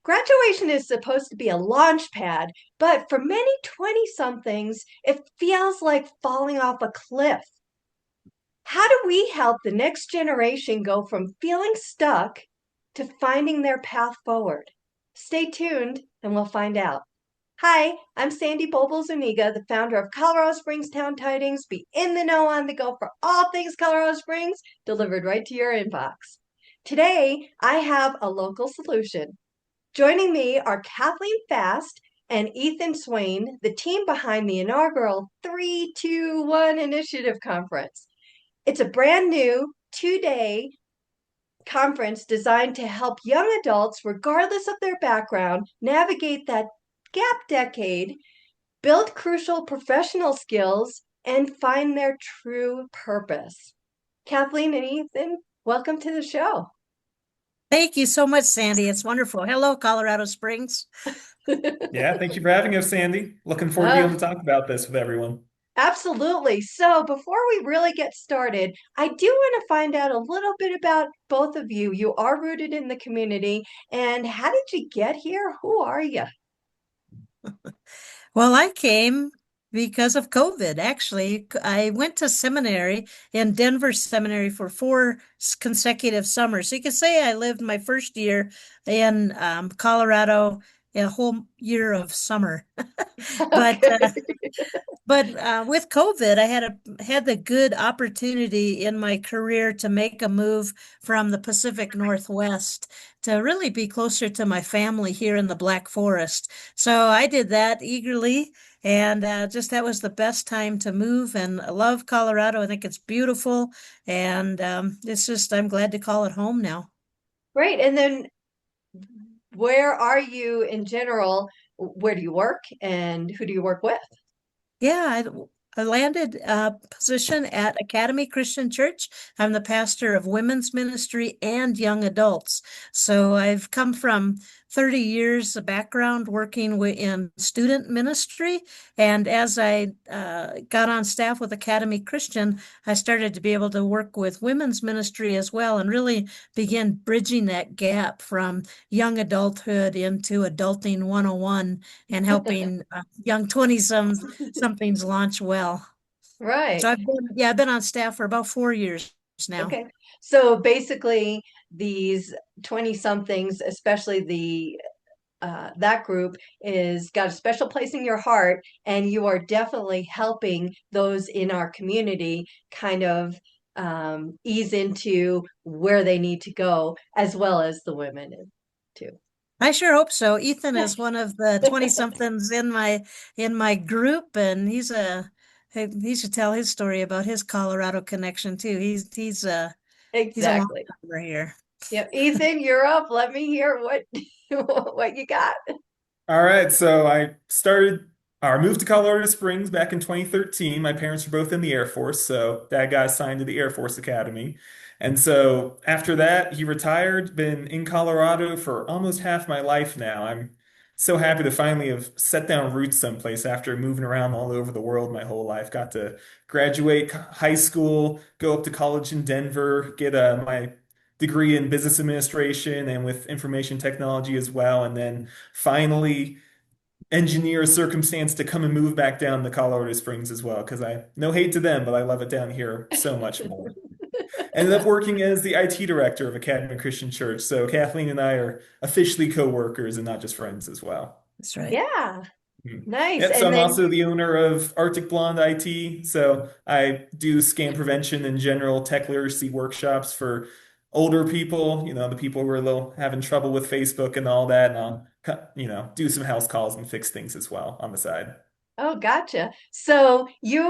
Graduation is supposed to be a launch pad, but for many 20 somethings, it feels like falling off a cliff. How do we help the next generation go from feeling stuck to finding their path forward? Stay tuned and we'll find out. Hi, I'm Sandy Bobal-Zuniga, the founder of Colorado Springs Town Tidings. Be in the know on the go for all things Colorado Springs, delivered right to your inbox. Today, I have a local solution. Joining me are Kathleen Fast and Ethan Swayne, the team behind the inaugural 321 Initiative Conference. It's a brand new 2-day conference designed to help young adults, regardless of their background, navigate that gap decade, build crucial professional skills, and find their true purpose. Kathleen and Ethan, welcome to the show. Thank you so much, Sandy. It's wonderful. Hello, Colorado Springs. Yeah, thank you for having us, Sandy. Looking forward to being able Uh, to talk about this with everyone. Absolutely. So before we really get started, I do want to find out a little bit about both of you. You are rooted in the community, and how did you get here? Who are you? Well, I came because of COVID. Actually, I went to seminary in Denver Seminary for four consecutive summers. So you could say I lived my first year in Colorado, a whole year of summer. But Okay. with COVID, I had the good opportunity in my career to make a move from the Pacific Northwest to really be closer to my family here in the Black Forest. So I did that eagerly, and just that was the best time to move. And I love Colorado. I think it's beautiful, and it's just I'm glad to call it home now. Great. And then where are you in general? Where do you work and who do you work with? Yeah, I landed a position at Academy Christian Church. I'm the pastor of women's ministry and young adults. So I've come from 30 years of background working in student ministry. And as I got on staff with Academy Christian, I started to be able to work with women's ministry as well and really begin bridging that gap from young adulthood into adulting 101 and helping young 20 something's launched well. So Right. I've been on staff for about 4 years now. Okay. So basically, these 20 somethings, especially the that group, is got a special place in your heart, and you are definitely helping those in our community kind of ease into where they need to go, as well as the women too. I sure hope so. Ethan is one of the 20 somethings in my group, and he should tell his story about his Colorado connection too. He's a long Exactly. timer here. Yep. Ethan, you're up. Let me hear what what you got. All right, so I moved to Colorado Springs back in 2013. My parents were both in the Air Force, so Dad got assigned to the Air Force Academy. And so after that, he retired, been in Colorado for almost half my life now. I'm so happy to finally have set down roots someplace after moving around all over the world my whole life. Got to graduate high school, go up to college in Denver, get my degree in business administration and with information technology as well, and then finally engineer a circumstance to come and move back down to Colorado Springs as well, because I no hate to them, but I love it down here so much more. Ended up working as the IT director of Academy Christian Church, so Kathleen and I are officially co-workers and not just friends as well. That's right. Yeah. Mhm. Nice. Yep, so And I'm then also the owner of Arctic Blonde IT. So I do scam prevention and general tech literacy workshops for older people, the people who are a little having trouble with Facebook and all that. And I'll, do some house calls and fix things as well on the side. oh, gotcha. So you're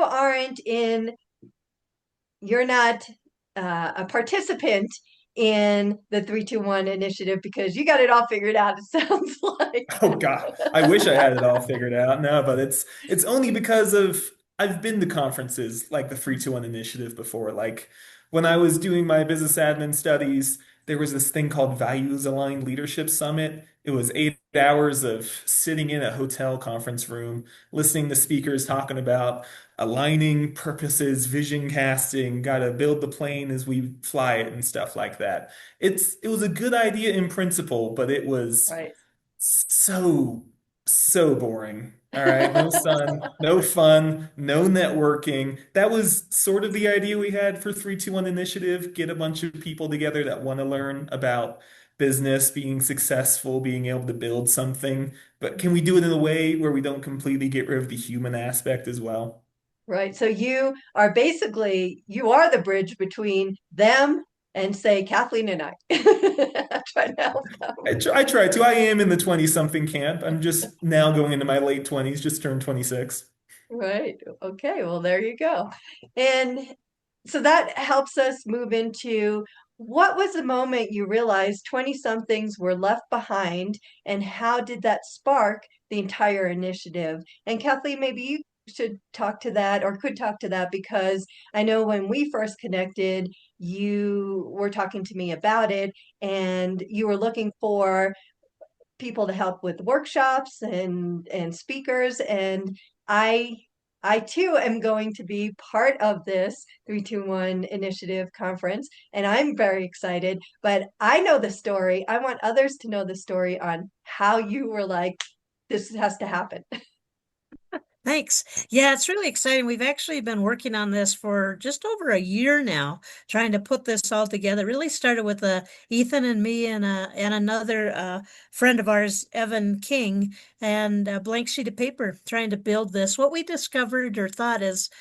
not a participant in the 321 initiative because you got it all figured out, it sounds like. Oh God, I wish I had it all figured out. No, but it's only because of I've been to conferences like the 321 Initiative before. Like when I was doing my business admin studies, there was this thing called Values Aligned Leadership Summit. It was 8 hours of sitting in a hotel conference room, listening to speakers talking about aligning purposes, vision casting, gotta build the plane as we fly it and stuff like that. It was a good idea in principle, but it was Right. So, so boring. All right. No sun, no fun, no networking. That was sort of the idea we had for 321 Initiative. Get a bunch of people together that want to learn about business, being successful, being able to build something. But can we do it in a way where we don't completely get rid of the human aspect as well? Right. So you are the bridge between them and say Kathleen and I. Trying to help them. I try to. I am in the 20 something camp. I'm just now going into my late 20s, just turned 26. Right. Okay. Well, there you go. And so that helps us move into what was the moment you realized 20 somethings were left behind, and how did that spark the entire initiative? And Kathleen, maybe you should talk to that or could talk to that, because I know when we first connected, you were talking to me about it and you were looking for people to help with workshops and speakers, and I I too am going to be part of this 321 initiative conference, and I'm very excited, but I know the story. I want others to know the story on how you were like, this has to happen. Thanks. Yeah, it's really exciting. We've actually been working on this for just over a year now, trying to put this all together. It really started with Ethan and me and another friend of ours, Evan King, and a blank sheet of paper trying to build this. What we discovered or thought is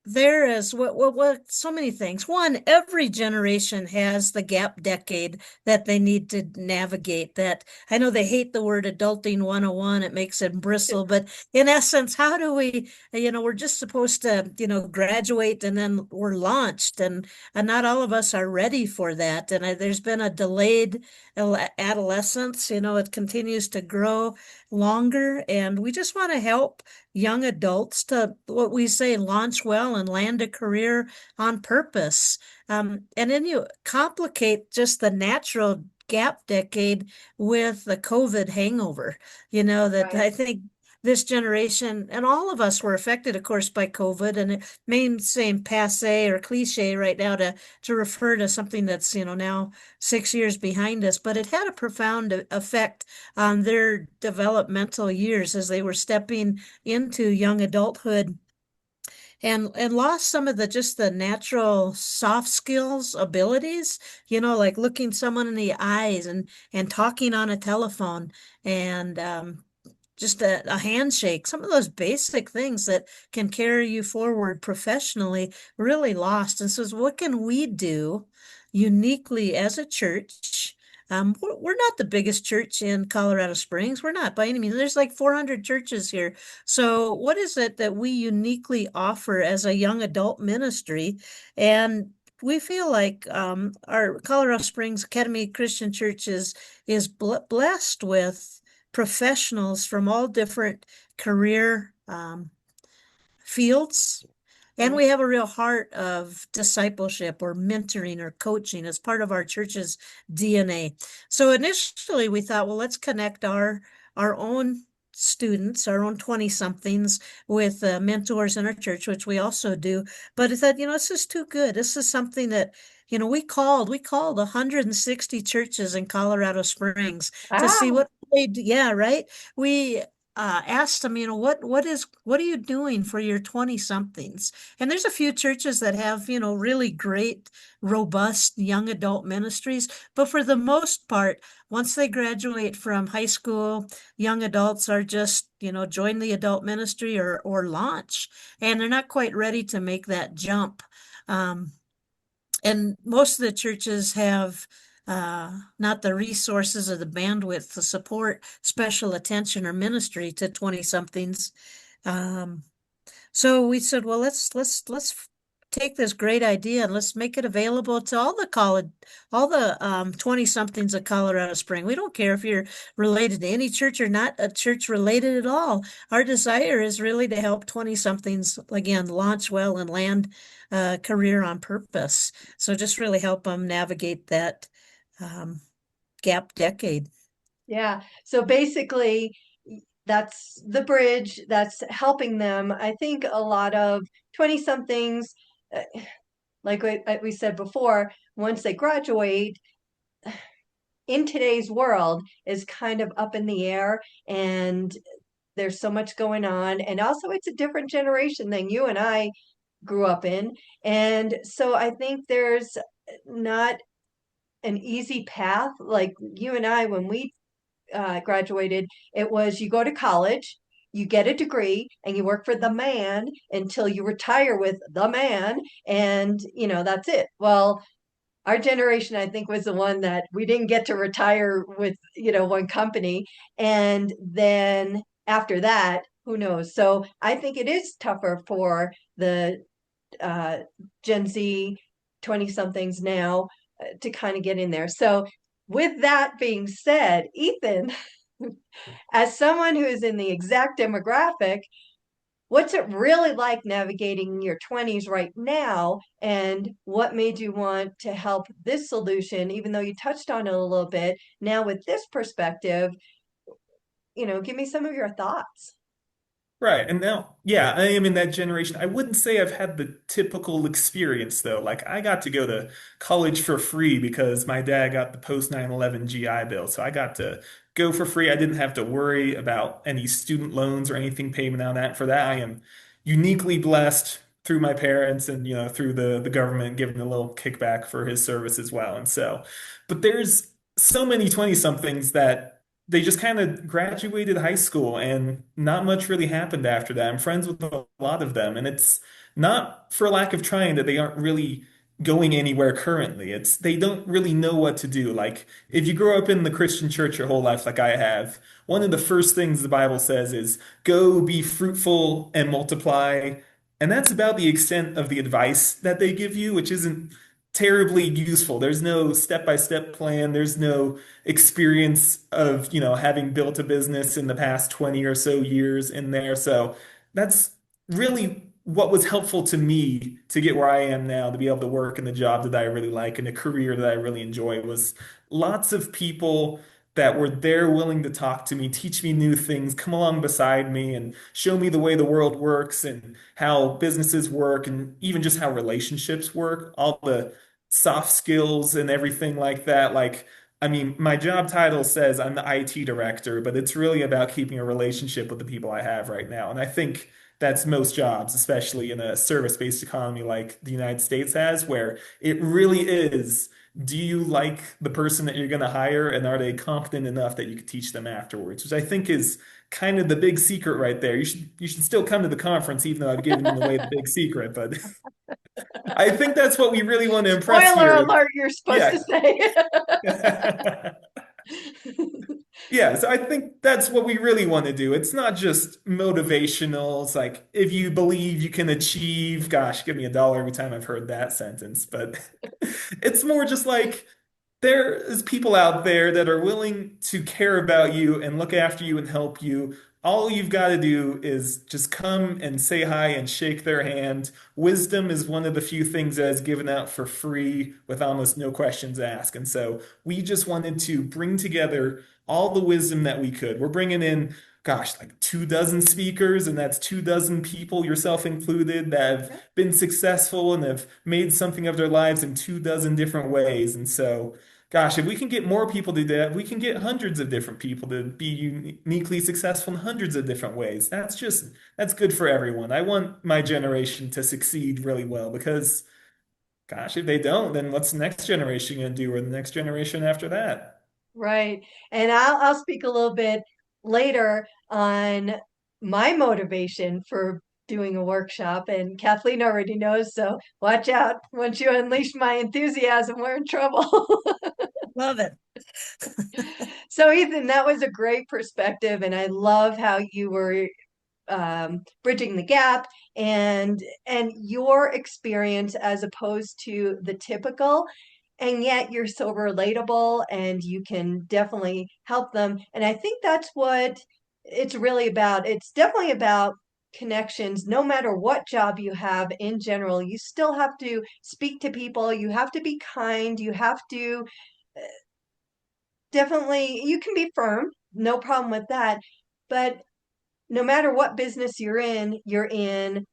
there is what so many things. One, every generation has the gap decade that they need to navigate. That I know they hate the word adulting 101, it makes them bristle, but in essence, how do we, we're just supposed to, graduate and then we're launched, and not all of us are ready for that. And there's been a delayed adolescence, it continues to grow longer, and we just want to help young adults to what we say launch well and land a career on purpose. And then you complicate just the natural gap decade with the COVID hangover, that Right. I think this generation and all of us were affected, of course, by COVID. And it may seem passe or cliche right now to refer to something that's, now 6 years behind us, but it had a profound effect on their developmental years as they were stepping into young adulthood, and lost some of the just the natural soft skills abilities, like looking someone in the eyes and talking on a telephone, and just a handshake, some of those basic things that can carry you forward professionally, really lost. And so what can we do uniquely as a church? We're not the biggest church in Colorado Springs. We're not by any means. There's like 400 churches here. So what is it that we uniquely offer as a young adult ministry? And we feel like our Colorado Springs Academy Christian Church is blessed with professionals from all different career fields. And Right. we have a real heart of discipleship or mentoring or coaching as part of our church's DNA. So initially we thought, well, let's connect our own students, our own 20 somethings with mentors in our church, which we also do. But I thought, this is too good. This is something that, we called 160 churches in Colorado Springs to see Wow. what they do. Yeah, right. We asked them, what are you doing for your 20 somethings? And there's a few churches that have, really great, robust young adult ministries. But for the most part, once they graduate from high school, young adults are just, join the adult ministry or launch, and they're not quite ready to make that jump. Um, and most of the churches have not the resources or the bandwidth to support special attention or ministry to 20 somethings. Um, so we said, well, let's take this great idea and let's make it available to all the college, all the 20 somethings of Colorado Spring. We don't care if you're related to any church or not a church related at all. Our desire is really to help 20 somethings again launch well and land a career on purpose. So just really help them navigate that um, gap decade. Yeah. So basically, that's the bridge that's helping them. I think a lot of 20 somethings, like we said before, once they graduate, in today's world is kind of up in the air, and there's so much going on. And also, it's a different generation than you and I grew up in. And so I think there's not an easy path. Like you and I, when we graduated, it was you go to college, you get a degree, and you work for the man until you retire with the man. And, that's it. Well, our generation, I think, was the one that we didn't get to retire with, one company. And then after that, who knows? So I think it is tougher for the uh, Gen Z 20 somethings now to kind of get in there. So, with that being said, Ethan, as someone who is in the exact demographic, what's it really like navigating your 20s right now? And what made you want to help this solution, even though you touched on it a little bit? Now, with this perspective, give me some of your thoughts. Right. And now, yeah, I am in that generation. I wouldn't say I've had the typical experience though. Like I got to go to college for free because my dad got the post 9/11 GI Bill. So I got to go for free. I didn't have to worry about any student loans or anything payment on that. For that, I am uniquely blessed through my parents and, through the government giving a little kickback for his service as well. And so, but there's so many 20 somethings that they just kind of graduated high school and not much really happened after that. I'm friends with a lot of them, and it's not for lack of trying that they aren't really going anywhere currently. It's they don't really know what to do. Like if you grow up in the Christian church your whole life, like I have, one of the first things the Bible says is go be fruitful and multiply. And that's about the extent of the advice that they give you, which isn't terribly useful. There's no step-by-step plan. There's no experience of, having built a business in the past 20 or so years in there. So that's really what was helpful to me to get where I am now, to be able to work in the job that I really like and a career that I really enjoy was lots of people that were there willing to talk to me, teach me new things, come along beside me and show me the way the world works and how businesses work and even just how relationships work, all the soft skills and everything like that. Like, I mean, my job title says I'm the IT director, but it's really about keeping a relationship with the people I have right now. And I think that's most jobs, especially in a service-based economy like the United States has, where it really is, do you like the person that you're going to hire and are they competent enough that you could teach them afterwards, which I think is kind of the big secret right there. You should still come to the conference even though I've given away the big secret, but I think that's what we really want to impress Spoiler here. alert, you're supposed to Yeah. say. Yeah, so I think that's what we really want to do. It's not just motivational. It's like if you believe you can achieve, gosh, give me $1 every time I've heard that sentence. But it's more just like there is people out there that are willing to care about you and look after you and help you. All you've got to do is just come and say hi and shake their hand. Wisdom is one of the few things that is given out for free with almost no questions asked. And so we just wanted to bring together all the wisdom that we could. We're bringing in, gosh, like 24 speakers, and that's 24 people, yourself included, that have been successful and have made something of their lives in 24 different ways. And so gosh, if we can get more people to do that, we can get hundreds of different people to be uniquely successful in hundreds of different ways. That's good for everyone. I want my generation to succeed really well because, gosh, if they don't, then what's the next generation going to do or the next generation after that? Right. And I'll speak a little bit later on my motivation for doing a workshop. And Kathleen already knows, so watch out. Once you unleash my enthusiasm, we're in trouble. Love it. So, Ethan, that was a great perspective. And I love how you were bridging the gap and your experience as opposed to the typical, and yet you're so relatable and you can definitely help them. And I think that's what it's really about. It's definitely about connections. No matter what job you have in general, you still have to speak to people, you have to be kind, you have to definitely, you can be firm, no problem with that, but no matter what business you're in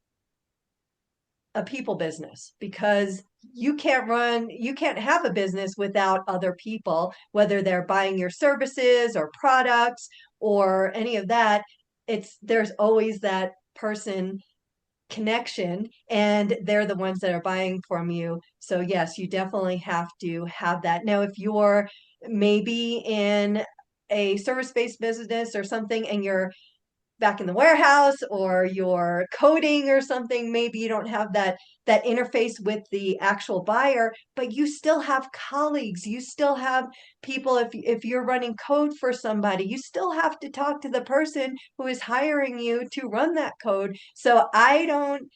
a people business because you can't have a business without other people, whether they're buying your services or products or any of that. There's always that person connection, and they're the ones that are buying from you. So yes, you definitely have to have that. Now, if you're maybe in a service-based business or something and you're back in the warehouse or you're coding or something, maybe you don't have that interface with the actual buyer, but you still have colleagues, you still have people. If you're running code for somebody, you still have to talk to the person who is hiring you to run that code. So I don't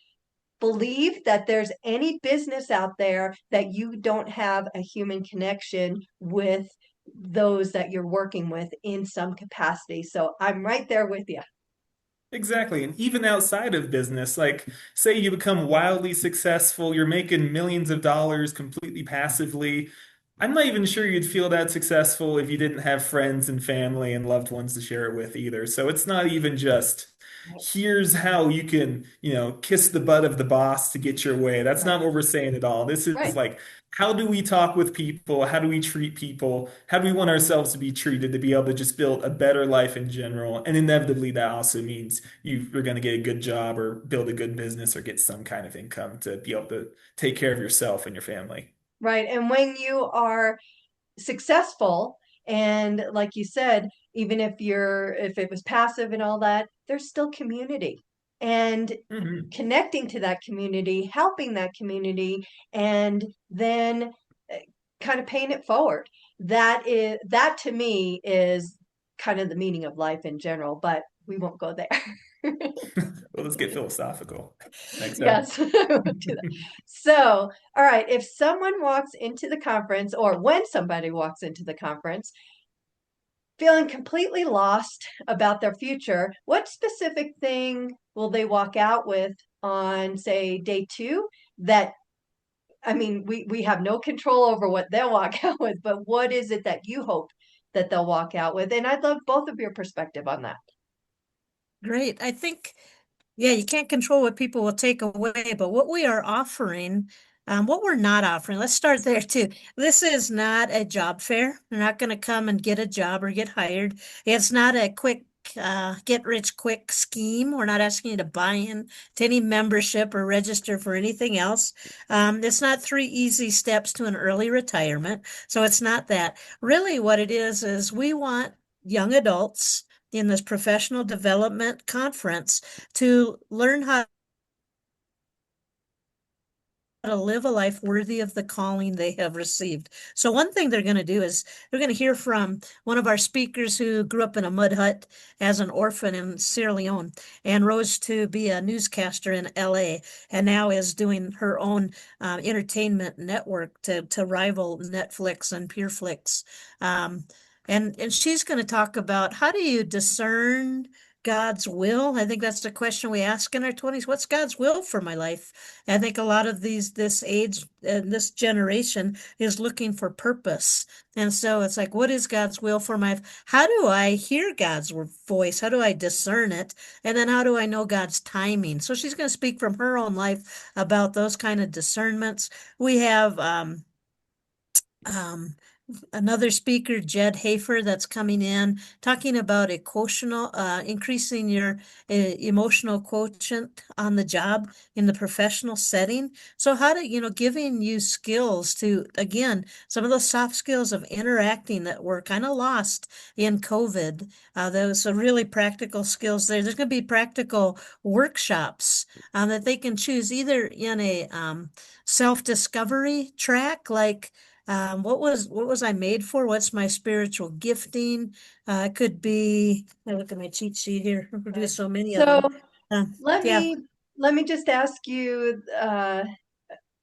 believe that there's any business out there that you don't have a human connection with those that you're working with in some capacity. So I'm right there with you. Exactly. And even outside of business, like say you become wildly successful, you're making millions of dollars completely passively. I'm not even sure you'd feel that successful if you didn't have friends and family and loved ones to share it with either. So it's not even just here's how you can, kiss the butt of the boss to get your way. That's Right. not what we're saying at all. This is Right. like, how do we talk with people? How do we treat people? How do we want ourselves to be treated to be able to just build a better life in general? And inevitably, that also means you're going to get a good job or build a good business or get some kind of income to be able to take care of yourself and your family. Right. And when you are successful, and like you said, even if it was passive and all that, there's still community. And Mhm. connecting to that community, helping that community, and then uh, kind of paying it forward. That to me is kind of the meaning of life in general, but we won't go there. Well, let's get philosophical. Next up. Yes, I won't do that. So, all right, if someone walks into the conference, or when somebody walks into the conference, feeling completely lost about their future, what specific thing will they walk out with on, say, day two? That, I mean, we have no control over what they'll walk out with, but what is it that you hope that they'll walk out with? And I'd love both of your perspective on that. Great. I think, yeah, you can't control what people will take away, but what we are offering, what we're not offering, let's start there too. This is not a job fair. They're not going to come and get a job or get hired. It's not a quick, get rich quick scheme. We're not asking you to buy in to any membership or register for anything else. It's not 3 easy steps to an early retirement. So it's not that. Really, what it is we want young adults in this professional development conference to learn how to live a life worthy of the calling they have received. So one thing they're going to do is they're going to hear from one of our speakers who grew up in a mud hut as an orphan in Sierra Leone and rose to be a newscaster in LA and now is doing her own entertainment network to rival Netflix and PureFlix. And she's going to talk about how do you discern God's will? I think that's the question we ask in our 20s. What's God's will for my life? I think a lot of this age and this generation is looking for purpose. And so it's like, what is God's will for my life? How do I hear God's voice? How do I discern it? And then how do I know God's timing? So she's going to speak from her own life about those kind of discernments. We have um, another speaker, Jed Hafer, that's coming in, talking about a quotient, increasing your emotional quotient on the job in the professional setting. So how to, giving you skills to, again, some of those soft skills of interacting that were kind of lost in COVID. Those some really practical skills there. There's going to be practical workshops that they can choose either in a self-discovery track, like what was I made for? What's my spiritual gifting? It could be, I look at my cheat sheet here. We're doing Right. so many of So them. let Yeah, me let me just ask you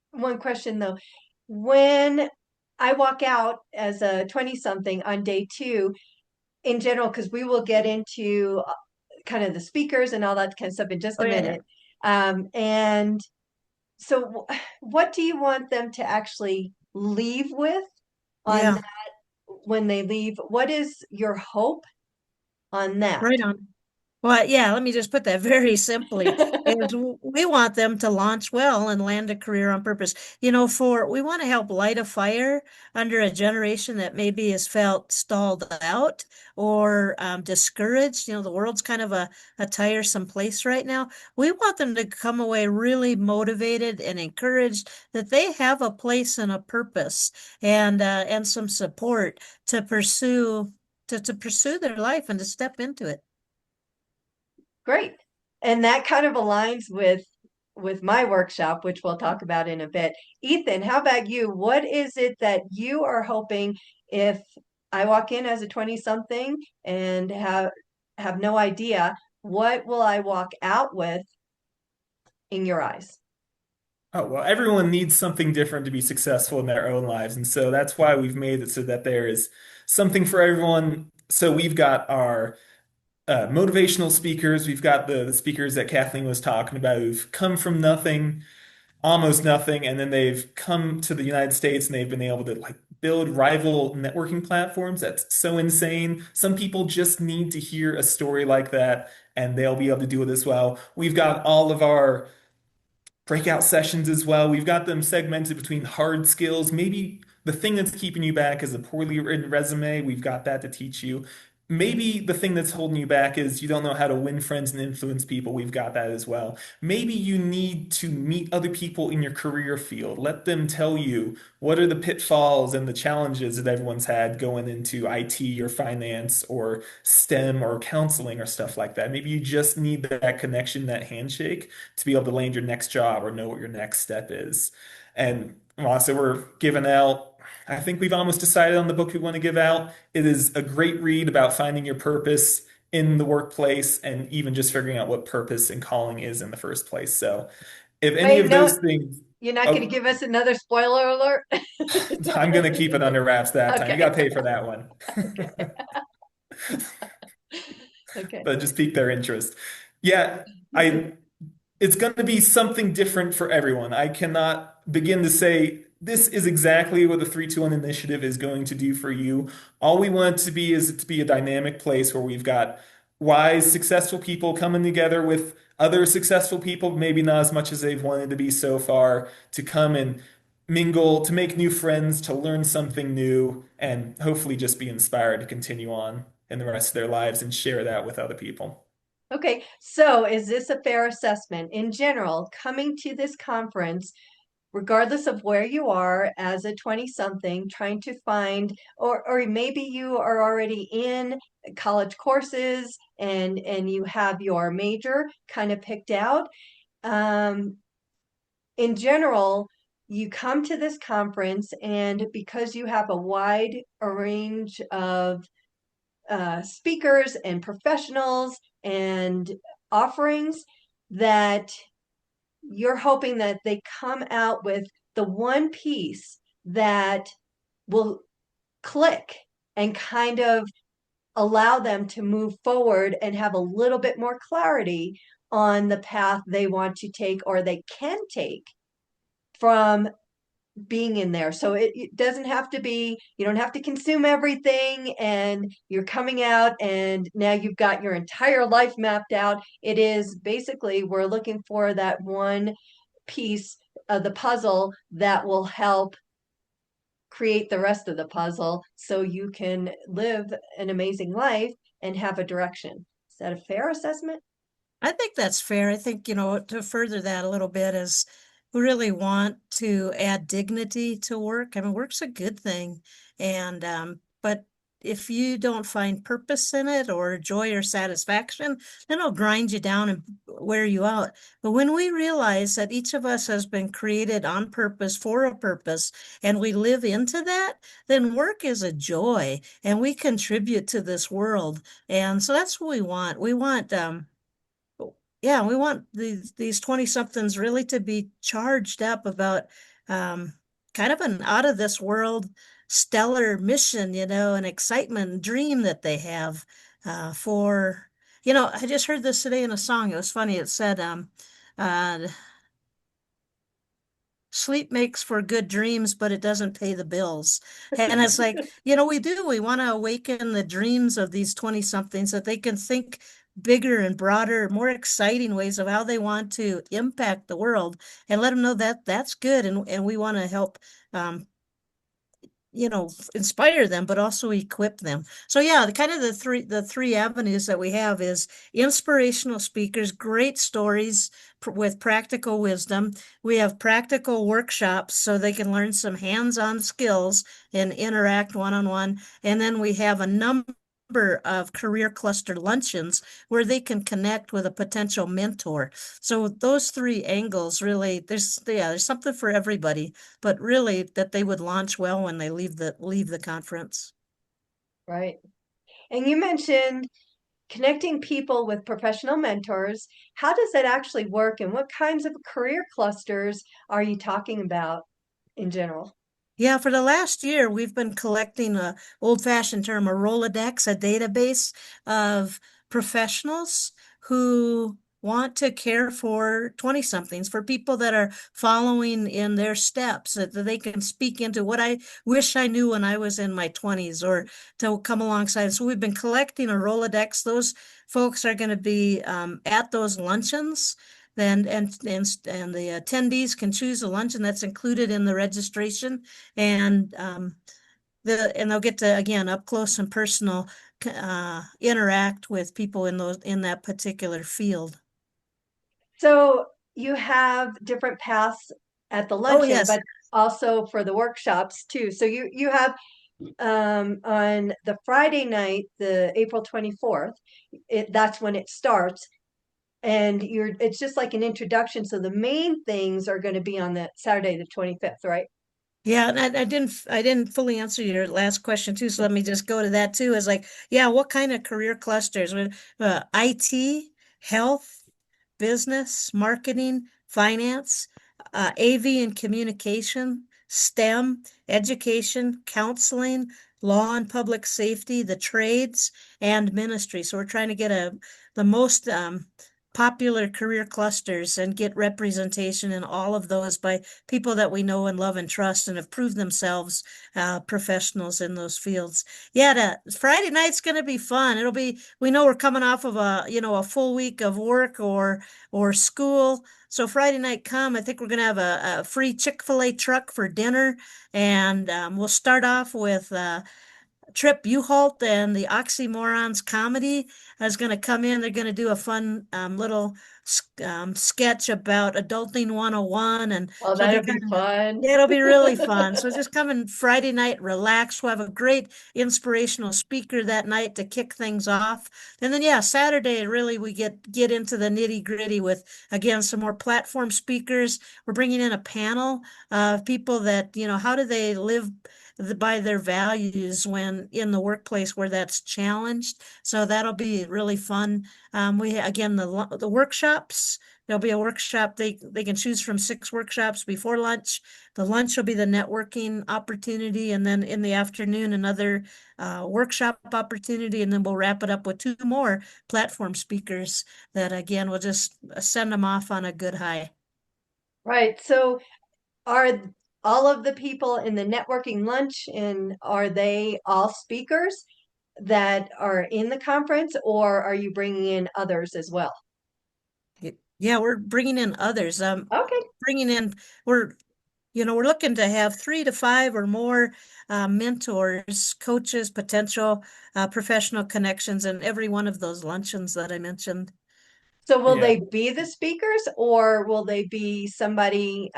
one question though. When I walk out as a 20 something on day two, in general, because we will get into kind of the speakers and all that kind of stuff in just oh a yeah, yeah. minute. And so, what do you want them to actually leave with on Yeah, that when they leave? What is your hope on that? right on. Well, yeah, let me just put that very simply is we want them to launch well and land a career on purpose. We want to help light a fire under a generation that maybe has felt stalled out or discouraged. The world's kind of a tiresome place right now. We want them to come away really motivated and encouraged that they have a place and a purpose and some support to pursue their life and to step into it. Great. And that kind of aligns with my workshop, which we'll talk about in a bit. Ethan, how about you? What is it that you are hoping if I walk in as a 20 something and have no idea, what will I walk out with in your eyes? Oh, well, everyone needs something different to be successful in their own lives. And so that's why we've made it so that there is something for everyone. So we've got our motivational speakers. We've got the speakers that Kathleen was talking about who've come from nothing, almost nothing, and then they've come to the United States and they've been able to like build rival networking platforms. That's so insane. Some people just need to hear a story like that and they'll be able to do it as well. We've got all of our breakout sessions as well. We've got them segmented between hard skills. Maybe the thing that's keeping you back is a poorly written resume. We've got that to teach you. Maybe the thing that's holding you back is you don't know how to win friends and influence people. We've got that as well. Maybe you need to meet other people in your career field. Let them tell you what are the pitfalls and the challenges that everyone's had going into IT or finance or STEM or counseling or stuff like that. Maybe you just need that connection, that handshake to be able to land your next job or know what your next step is. And well, so we're giving out, I think we've almost decided on the book we want to give out. It is a great read about finding your purpose in the workplace and even just figuring out what purpose and calling is in the first place. So if any Wait, of no, those things, you're not going to oh, give us another spoiler alert? I'm going to keep it under wraps that time. You got Okay. to pay for that one. Okay. Okay. But just pique their interest. Yeah, I it's going to be something different for everyone. I cannot begin to say this is exactly what the 321 initiative is going to do for you. All we want it to be is it to be a dynamic place where we've got wise, successful people coming together with other successful people, maybe not as much as they've wanted to be so far, to come and mingle, to make new friends, to learn something new, and hopefully just be inspired to continue on in the rest of their lives and share that with other people. Okay. So is this a fair assessment? In general, coming to this conference, regardless of where you are as a 20 something, trying to find, or maybe you are already in college courses and you have your major kind of picked out. Um, in general, you come to this conference, and because you have a wide range of speakers and professionals and offerings, that you're hoping that they come out with the one piece that will click and kind of allow them to move forward and have a little bit more clarity on the path they want to take or they can take from being in there. So it doesn't have to be, you don't have to consume everything and you're coming out and now you've got your entire life mapped out. It is basically, we're looking for that one piece of the puzzle that will help create the rest of the puzzle so you can live an amazing life and have a direction. Is that a fair assessment? I think that's fair. I think, to further that a little bit is we really want to add dignity to work. I mean, work's a good thing. But if you don't find purpose in it or joy or satisfaction, then it'll grind you down and wear you out. But when we realize that each of us has been created on purpose for a purpose and we live into that, then work is a joy and we contribute to this world. And so that's what we want. Yeah, we want these 20 somethings really to be charged up about um, kind of an out of this world stellar mission, and excitement and dream that they have for, I just heard this today in a song. It was funny. It said, uh, sleep makes for good dreams, but it doesn't pay the bills. And it's like, we want to awaken the dreams of these 20 somethings that they can think bigger and broader, more exciting ways of how they want to impact the world, and let them know that that's good, and we want to help um, inspire them, but also equip them. So yeah, the kind of the three avenues that we have is inspirational speakers, great stories with practical wisdom. We have practical workshops so they can learn some hands-on skills and interact one-on-one. And then we have a number of career cluster luncheons where they can connect with a potential mentor. So those three angles really, there's something for everybody, but really that they would launch well when they leave the conference. Right. And you mentioned connecting people with professional mentors. How does that actually work, and what kinds of career clusters are you talking about in general? Yeah, for the last year, we've been collecting a old-fashioned term, a Rolodex, a database of professionals who want to care for 20-somethings, for people that are following in their steps, that they can speak into what I wish I knew when I was in my 20s, or to come alongside. So we've been collecting a Rolodex. Those folks are going to be at those luncheons. And the attendees can choose a luncheon that's included in the registration, and they'll get to, again, up close and personal, interact with people in that particular field. So you have different paths at the Oh luncheon, yes. but also for the workshops too. So you have on the Friday night, the April 24th, that's when it starts. And it's just like an introduction. So the main things are going to be on the Saturday, the 25th, right? Yeah, and I didn't fully answer your last question too, so let me just go to that too. Is like, yeah, what kind of career clusters? IT, health, business, marketing, finance, AV and communication, STEM, education, counseling, law and public safety, the trades, and ministry. So we're trying to get the most popular career clusters and get representation in all of those by people that we know and love and trust and have proved themselves professionals in those fields. Yeah, Friday night's going to be fun. We know we're coming off of a full week of work or school. So Friday night come, I think we're going to have a free Chick-fil-A truck for dinner. And we'll start off with Trip U-Halt and the Oxymorons comedy is going to come in. They're going to do a fun little sketch about adulting 101. And Oh, so they're that'll be kind of, fun. yeah, it'll be really fun. So just come in Friday night, relax. We'll have a great inspirational speaker that night to kick things off. And then, yeah, Saturday, really, we get into the nitty gritty with, again, some more platform speakers. We're bringing in a panel of people that, how do they live by their values when in the workplace where that's challenged. So that'll be really fun. We again the workshops. There'll be a workshop. They can choose from 6 workshops before lunch. The lunch will be the networking opportunity, and then in the afternoon another workshop opportunity, and then we'll wrap it up with 2 more platform speakers that again will just send them off on a good high. Right. So are all of the people in the networking lunch, and are they all speakers that are in the conference, or are you bringing in others as well? Yeah, we're bringing in others. Okay. Bringing in we're we're looking to have 3 to 5 or more mentors, coaches, potential professional connections in every one of those luncheons that I mentioned. So will Yeah. they be the speakers, or will they be somebody,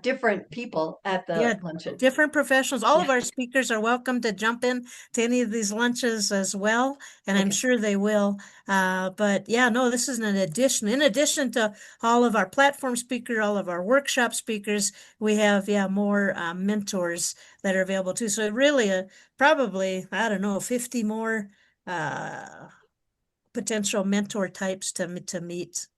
different people at the Yeah, luncheon? different professionals. All Yeah. of our speakers are welcome to jump in to any of these lunches as well, and I'm Okay. sure they will. But yeah, no, this is an addition. In addition to all of our platform speakers, all of our workshop speakers, we have, yeah, more mentors that are available too. So really, probably, I don't know, 50 more uh, potential mentor types to meet.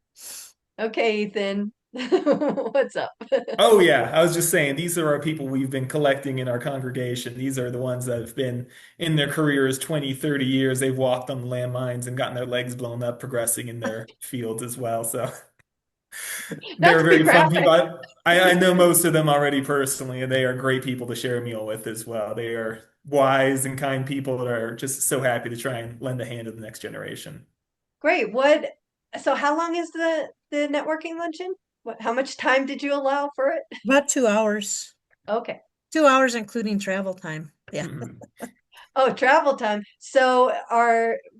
Okay, Ethan. What's up? Oh yeah, I was just saying these are our people we've been collecting in our congregation. These are the ones that have been in their careers 20, 30 years. They've walked on landmines and gotten their legs blown up progressing in their fields as well. So Not they're to be very fun graphic. people. I know most of them already personally, and they are great people to share a meal with as well. wise and kind people that are just so happy to try and lend a hand to the next generation. Great. So how long is the networking luncheon? How much time did you allow for it? About 2 hours. Okay. 2 hours, including travel time. Yeah. Oh, travel time.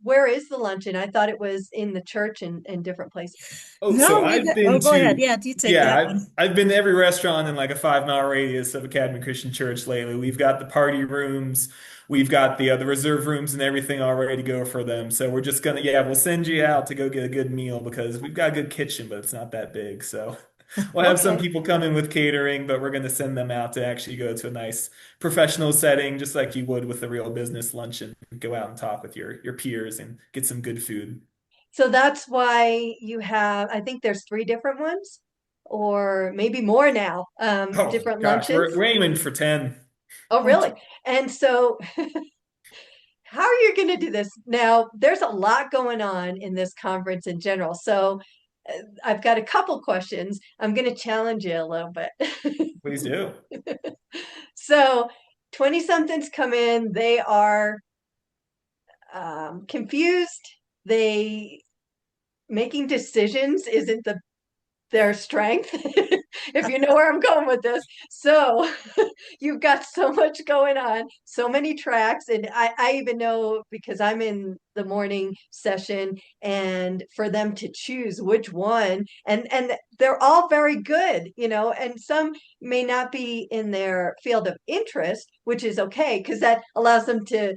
Where is the luncheon? I thought it was in the church and different places. Oh, so No, I've been go ahead. to, Yeah, you take yeah, that I've one. I've been to every restaurant in like a 5 mile radius of Academy Christian Church lately. We've got the party rooms, we've got the reserve rooms and everything all ready to go for them. So we're just gonna, yeah, we'll send you out to go get a good meal because we've got a good kitchen, but it's not that big. So we'll have some Okay. people come in with catering, but we're gonna send them out to actually go to a nice professional setting, just like you would with a real business luncheon. Go out and talk with your peers and get some good food. So that's why I think there's three different ones, or maybe more now, Oh different gosh, we're luncheons. we're aiming for 10. Oh, Oh, really? And so how are you going to do this? Now, there's a lot going on in this conference in general. So I've got a couple questions. I'm going to challenge you a little bit. Please do. So 20 somethings come in, they are confused. They making decisions isn't their strength, if you know where I'm going with this. So you've got so much going on, so many tracks. And I even know because I'm in the morning session and for them to choose which one, and they're all very good, and some may not be in their field of interest, which is okay because that allows them to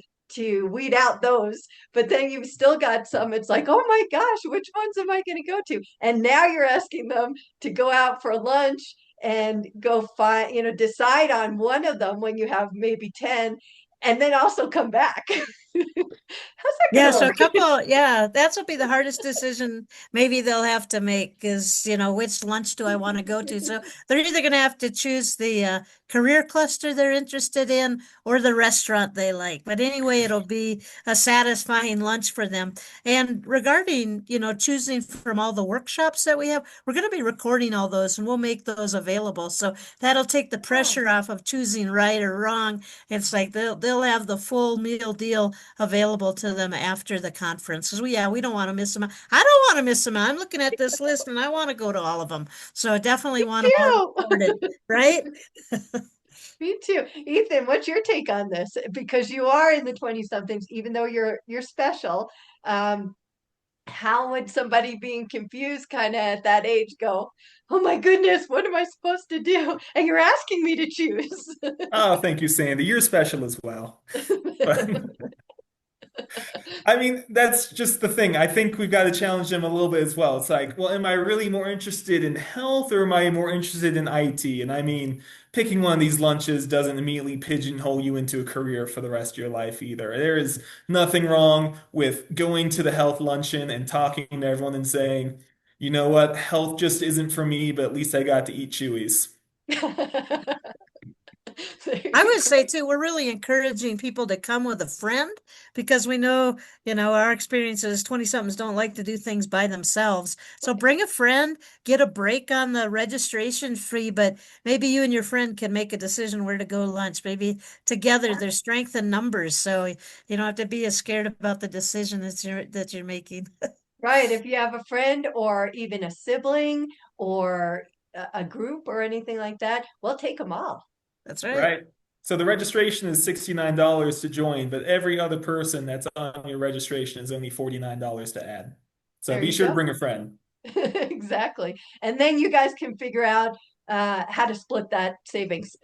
weed out those. But then you've still got some, it's like, oh my gosh, which ones am I going to go to? And now you're asking them to go out for lunch and go find, decide on one of them when you have maybe 10 and then also come back. How's that going yeah, to so a work? couple, that's will be the hardest decision maybe they'll have to make is, which lunch do I want to go to? So they're either going to have to choose the career cluster they're interested in or the restaurant they like. But anyway, it'll be a satisfying lunch for them. And regarding, choosing from all the workshops that we have, we're going to be recording all those and we'll make those available. So that'll take the Oh, pressure off of choosing right or wrong. It's like they'll have the full meal deal available to them after the conference. Because we don't want to miss them. I don't want to miss them. I'm looking at this list and I want to go to all of them. So I definitely me want them all too. recorded, right? Me too. Ethan, what's your take on this? Because you are in the 20 somethings, even though you're special. Um, how would somebody being confused kind of at that age go, oh my goodness, what am I supposed to do? And you're asking me to choose. Oh, thank you, Sandy. You're special as well. But I mean, that's just the thing. I think we've got to challenge them a little bit as well. It's like, well, am I really more interested in health or am I more interested in IT? And I mean, picking one of these lunches doesn't immediately pigeonhole you into a career for the rest of your life either. There is nothing wrong with going to the health luncheon and talking to everyone and saying, you know what, health just isn't for me, but at least I got to eat Chewies. There I you would say go. too, we're really encouraging people to come with a friend because we know, our experiences, 20 somethings don't like to do things by themselves. So bring a friend, get a break on the registration fee, but maybe you and your friend can make a decision where to go lunch. Maybe together there's strength in numbers. So you don't have to be as scared about the decision that you're making. Right. If you have a friend or even a sibling or a group or anything like that, we'll take them all. That's right. Right. So the registration is $69 to join, but every other person that's on your registration is only $49 to add. So There be you sure to go. bring a friend. Exactly. And then you guys can figure out how to split that savings.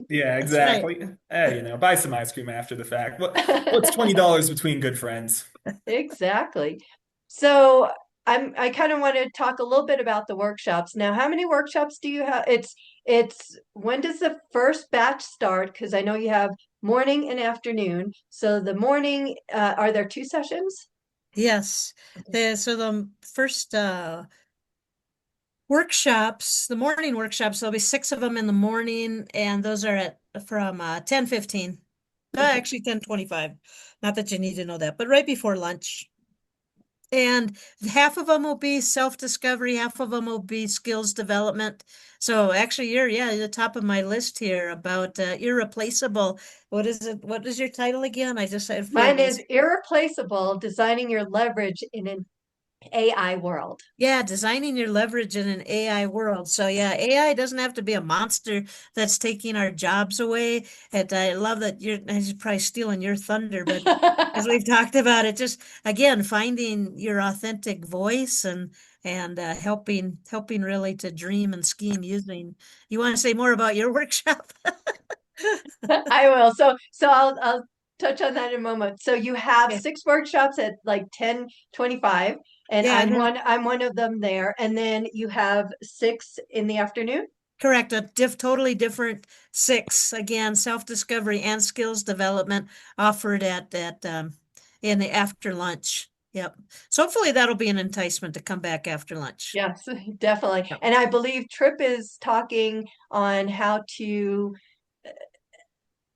Yeah, That's right. exactly. Hey, buy some ice cream after the fact. What's $20 between good friends? Exactly. So I kind of want to talk a little bit about the workshops. Now, how many workshops do you have? It's when does the first batch start? Because I know you have morning and afternoon. So the morning, are there two sessions? Yes. So the first workshops, the morning workshops, there'll be 6 of them in the morning, and those are at from 10:15. Okay. Actually 10:25. Not that you need to know that, but right before lunch. And half of them will be self-discovery, half of them will be skills development. So actually, you're the top of my list here about Irreplaceable. What is it? What is your title again? I feel Mine like is Irreplaceable, Designing Your Leverage in an AI World. yeah, designing your leverage in an AI world. So yeah, AI doesn't have to be a monster that's taking our jobs away. And I love that I'm probably stealing your thunder, but as we've talked about it, just again finding your authentic voice and helping really to dream and scheme using. You want to say more about your workshop? I will. So I'll touch on that in a moment. So you have Okay. 6 workshops at like 10:25, and Yeah, and then I'm one of them there. And then you have 6 in the afternoon. correct, a totally different six. Again, self-discovery and skills development offered at in the after lunch. Yep. So hopefully that'll be an enticement to come back after lunch. Yes, definitely. Yep. And I believe Trip is talking on how to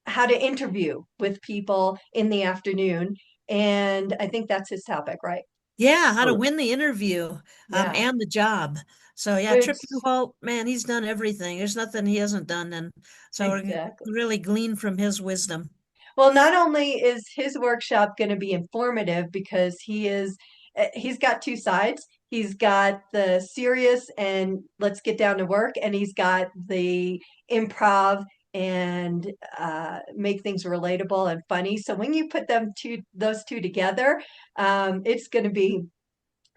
interview with people in the afternoon. And I think that's his topic, right? Yeah, how to win the interview Yeah, and the job. So yeah, which Trip Newhall, man, he's done everything. There's nothing he hasn't done, and so we're gonna exactly. really glean from his wisdom. Well, not only is his workshop going to be informative because he's got 2 sides. He's got the serious and let's get down to work, and he's got the improv and make things relatable and funny. So when you put those two together, it's going to be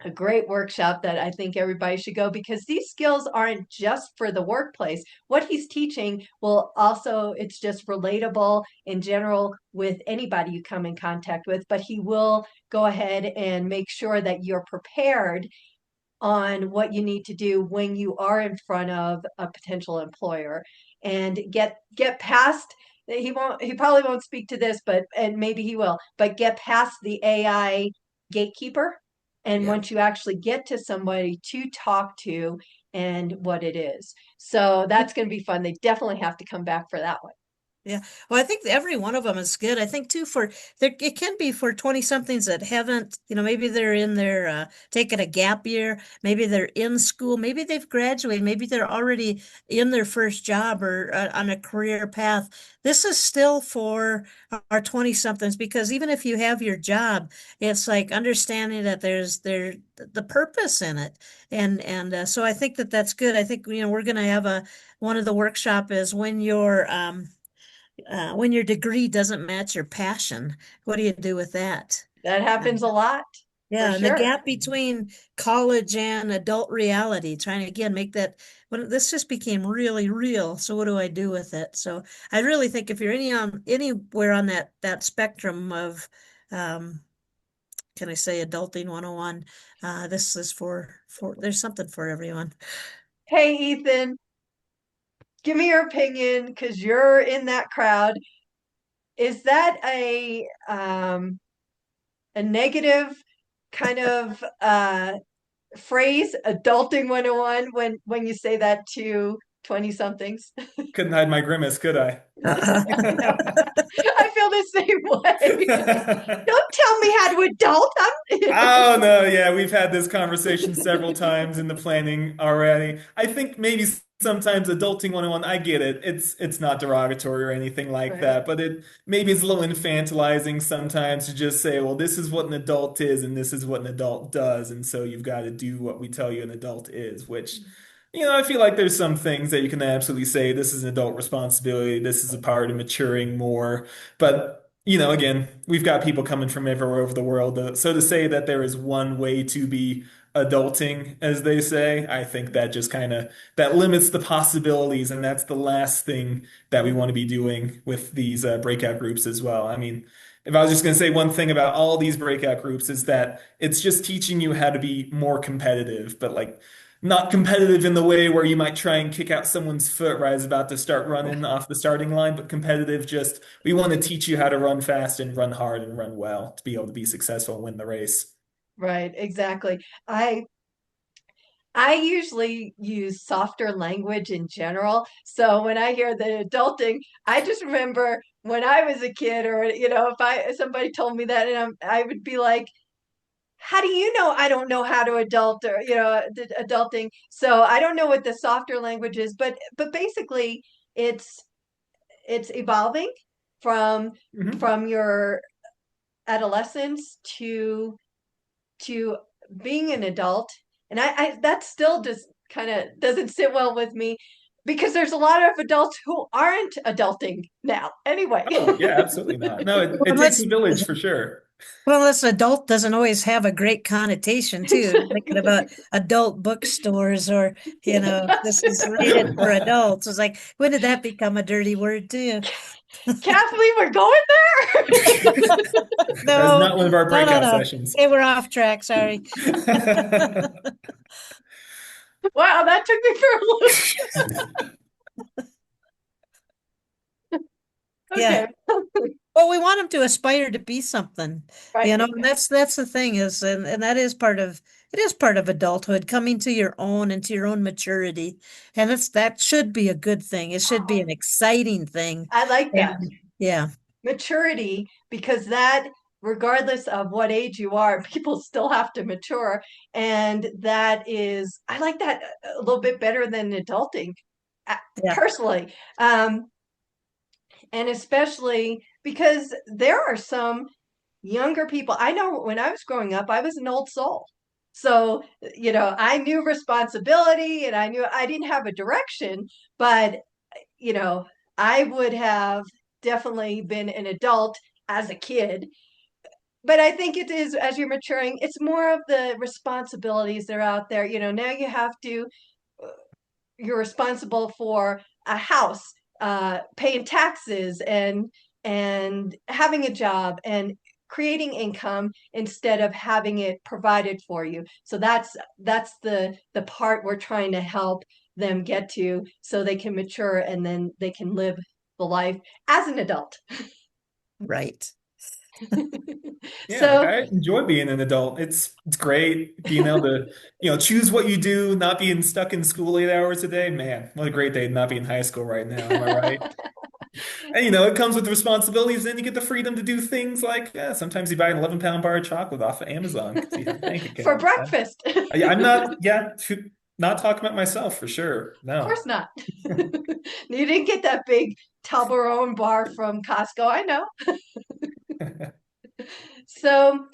a great workshop that I think everybody should go because these skills aren't just for the workplace. What he's teaching will also, it's just relatable in general with anybody you come in contact with, but he will go ahead and make sure that you're prepared on what you need to do when you are in front of a potential employer and get past he probably won't speak to this, but and maybe he will, but get past the AI gatekeeper, and Yeah. once you actually get to somebody to talk to and what it is. So that's going to be fun. They definitely have to come back for that one. Yeah. Well, I think every one of them is good. I think too for there it can be for 20 somethings that haven't, maybe they're in their taking a gap year, maybe they're in school, maybe they've graduated, maybe they're already in their first job or on a career path. This is still for our 20 somethings because even if you have your job, it's like understanding that there's the purpose in it. And so I think that that's good. I think we're going to have a one of the workshop is when your degree doesn't match your passion, what do you do with that? That happens a lot for Yeah, and the sure. gap between college and adult reality, trying to again make that when this just became really real. So what do I do with it? So I really think if you're anywhere on that spectrum of can I say adulting 101, this is for there's something for everyone. Hey, Ethan, give me your opinion because you're in that crowd. Is that a negative kind of phrase, adulting 101, when you say that to 20 somethings? Couldn't hide my grimace, could I? I know. I feel the same way. Don't tell me how to adult. Oh no, yeah, we've had this conversation several times in the planning already. I think maybe sometimes adulting 101, I get it. It's not derogatory or anything like Right. that, but it maybe it's a little infantilizing sometimes to just say, well, this is what an adult is and this is what an adult does, and so you've got to do what we tell you an adult is, which I feel like there's some things that you can absolutely say this is an adult responsibility, this is a part of maturing more. But, again, we've got people coming from everywhere over the world. So to say that there is one way to be adulting, as they say, I think that just kind of that limits the possibilities, and that's the last thing that we want to be doing with these breakout groups as well. I mean, if I was just going to say one thing about all these breakout groups is that it's just teaching you how to be more competitive, but like not competitive in the way where you might try and kick out someone's foot right as about to start running off the starting line, but competitive just we want to teach you how to run fast and run hard and run well to be able to be successful and win the race. Right, exactly. I usually use softer language in general. So when I hear the adulting, I just remember when I was a kid, or if somebody told me that, and I would be like, how do you know I don't know how to adult, or adulting? So I don't know what the softer language is, but basically it's it's evolving from Mhm. from your adolescence to being an adult. And I that still just kind of doesn't sit well with me, because there's a lot of adults who aren't adulting now anyway. Oh, yeah, absolutely not. No, it Well, takes let's a village for sure. Well, this adult doesn't always have a great connotation too. Thinking about adult bookstores or, this is rated for adults. It's like, when did that become a dirty word too? Kathleen, we're going there. That is No, not one of our no, no, breakout no. sessions. Okay, we're off track. Sorry. Wow, that took me for a loop. Yeah. Okay. Well, we want them to aspire to be something, Right. and that's the thing is, and that is part of it is part of adulthood, coming to your own and to your own maturity, and that should be a good thing. It should be an exciting thing. I like that. And yeah, Maturity, because that, regardless of what age you are, people still have to mature. And that is, I like that a little bit better than adulting, yeah, personally. And especially because there are some younger people. I know when I was growing up, I was an old soul. So, I knew responsibility and I knew I didn't have a direction, but, you know, I would have definitely been an adult as a kid. But I think it is, as you're maturing, it's more of the responsibilities that are out there. Now you have to, you're responsible for a house, paying taxes, and having a job and creating income instead of having it provided for you. So that's the part we're trying to help them get to, so they can mature and then they can live the life as an adult. right. Yeah, like So I enjoy being an adult. It's great being able to, choose what you do, not being stuck in school 8 hours a day. Man, what a great day to not be in high school right now. Am I right? And it comes with responsibilities. Then you get the freedom to do things like, yeah, sometimes you buy an 11-pound bar of chocolate off of Amazon because you have a bank for account. breakfast. I'm not, yeah, not talking about myself for sure. Of No. course not. You didn't get that big Toblerone bar from Costco, I know. So,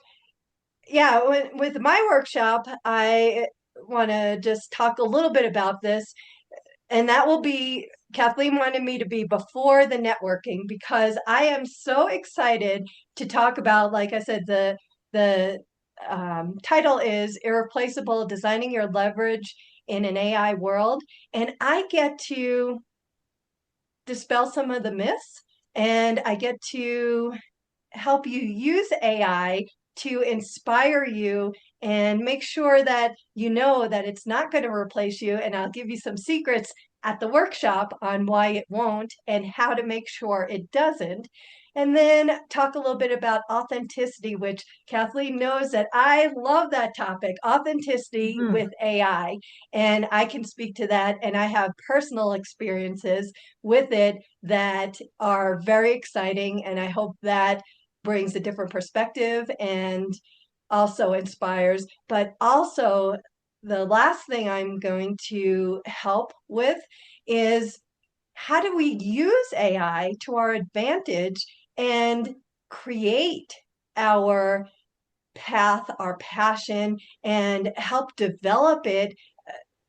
yeah, with my workshop, I want to just talk a little bit about this, and that will be, Kathleen wanted me to be before the networking, because I am so excited to talk about, like I said, the title is Irreplaceable: Designing Your Leverage in an AI World, and I get to dispel some of the myths, and I get to help you use AI to inspire you and make sure that you know that it's not going to replace you. And I'll give you some secrets at the workshop on why it won't and how to make sure it doesn't. And then talk a little bit about authenticity, which Kathleen knows that I love that topic, authenticity Mhm. with AI. And I can speak to that. And I have personal experiences with it that are very exciting. And I hope that brings a different perspective and also inspires. But also, the last thing I'm going to help with is, how do we use AI to our advantage and create our path, our passion, and help develop it,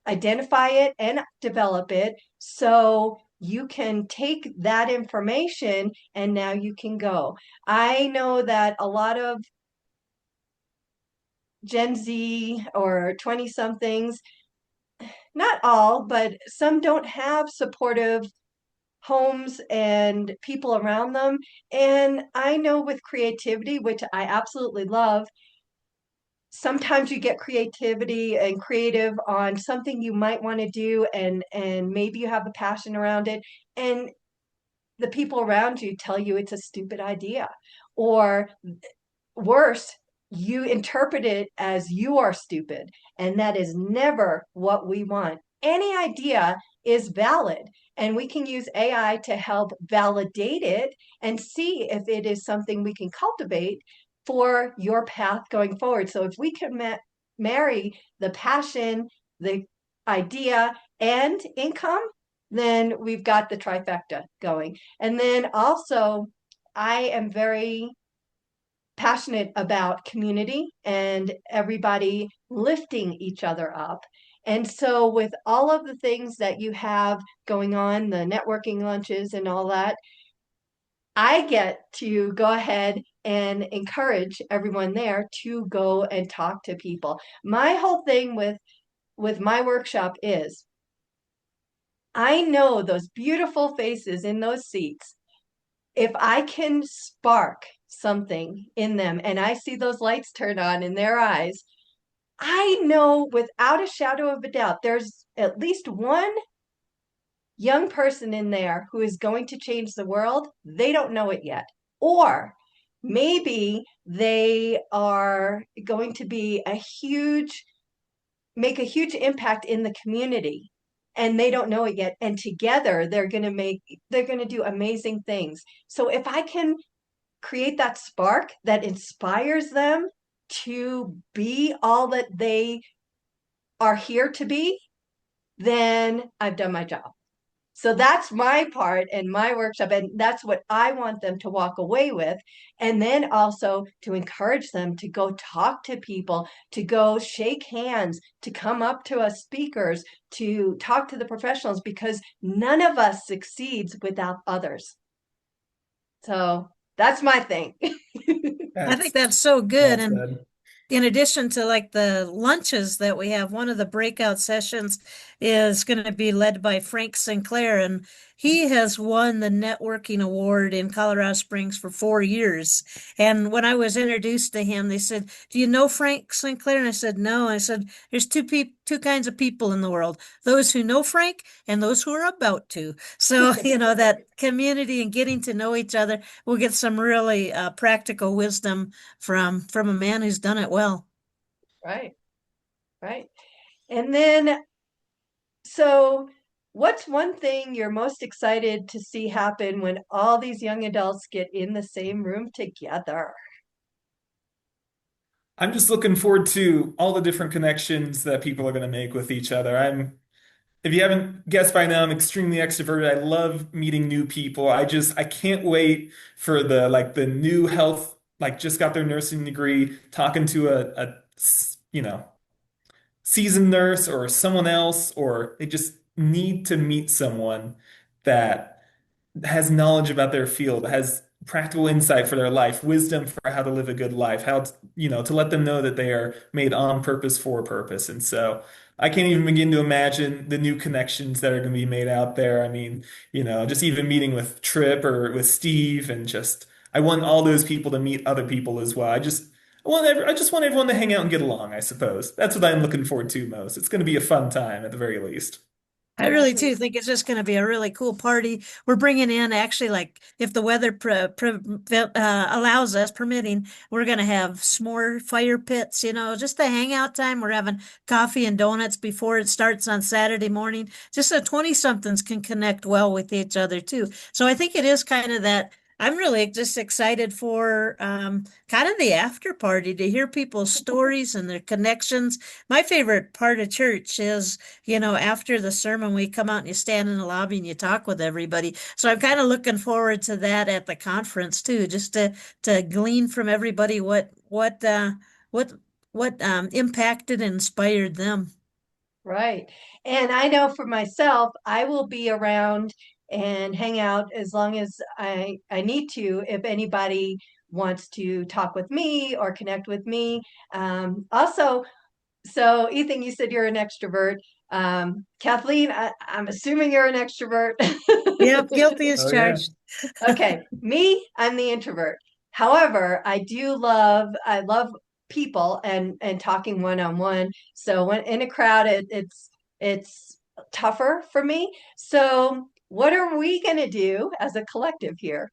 identify it, and develop it, so you can take that information and now you can go. I know that a lot of Gen Z or 20 somethings, not all, but some, don't have supportive homes and people around them. And I know with creativity, which I absolutely love, sometimes you get creativity and creative on something you might want to do, and maybe you have a passion around it, and the people around you tell you it's a stupid idea, or worse, you interpret it as you are stupid, and that is never what we want. Any idea is valid, and we can use AI to help validate it and see if it is something we can cultivate. for your path going forward. So if we can marry the passion, the idea, and income, then we've got the trifecta going. And then also, I am very passionate about community and everybody lifting each other up. And so, with all of the things that you have going on, the networking lunches and all that, I get to go ahead and encourage everyone there to go and talk to people. My whole thing with my workshop is I know those beautiful faces in those seats. If I can spark something in them and I see those lights turn on in their eyes, I know without a shadow of a doubt there's at least one young person in there who is going to change the world. They don't know it yet. Or maybe they are going to be make a huge impact in the community and they don't know it yet. And together they're going to do amazing things. So if I can create that spark that inspires them to be all that they are here to be, then I've done my job. So that's my part and my workshop. And that's what I want them to walk away with. And then also to encourage them to go talk to people, to go shake hands, to come up to us speakers, to talk to the professionals, because none of us succeeds without others. So that's my thing. I think that's so good. Well And said. in addition to like the lunches that we have, one of the breakout sessions is going to be led by Frank Sinclair, and he has won the networking award in Colorado Springs for 4 years. And when I was introduced to him, they said, "Do you know Frank Sinclair?" And I said, "No." I said, "There's two kinds of people in the world: those who know Frank and those who are about to." So, that community and getting to know each other, we'll get some really practical wisdom from a man who's done it well. Right, right. And then, so what's one thing you're most excited to see happen when all these young adults get in the same room together? I'm just looking forward to all the different connections that people are going to make with each other. If you haven't guessed by now, I'm extremely extroverted. I love meeting new people. I can't wait for the new health, like just got their nursing degree, talking to seasoned nurse or someone else, or they just need to meet someone that has knowledge about their field, has practical insight for their life, wisdom for how to live a good life, how to, to let them know that they are made on purpose for a purpose. And so I can't even begin to imagine the new connections that are going to be made out there. I mean, just even meeting with Trip or with Steve and just I want all those people to meet other people as well. I just want everyone to hang out and get along, I suppose. That's what I'm looking forward to most. It's going to be a fun time at the very least. I really too think it's just going to be a really cool party. We're bringing in actually, like, if the weather allows us, permitting, we're going to have s'more fire pits, just a hangout time. We're having coffee and donuts before it starts on Saturday morning. Just so 20 somethings can connect well with each other too. So I think it is kind of that. I'm really just excited for kind of the after party to hear people's stories and their connections. My favorite part of church is after the sermon, we come out and you stand in the lobby and you talk with everybody. So I'm kind of looking forward to that at the conference too, just to glean from everybody what impacted and inspired them. Right. And I know for myself, I will be around and hang out as long as I need to if anybody wants to talk with me or connect with me. Also, so Ethan, you said you're an extrovert. Kathleen, I'm assuming you're an extrovert. Yep, guilty as Oh yeah. charged. Okay, me, I'm the introvert. However, I love people and talking one on one. So when in a crowd, it's tougher for me. So what are we going to do as a collective here?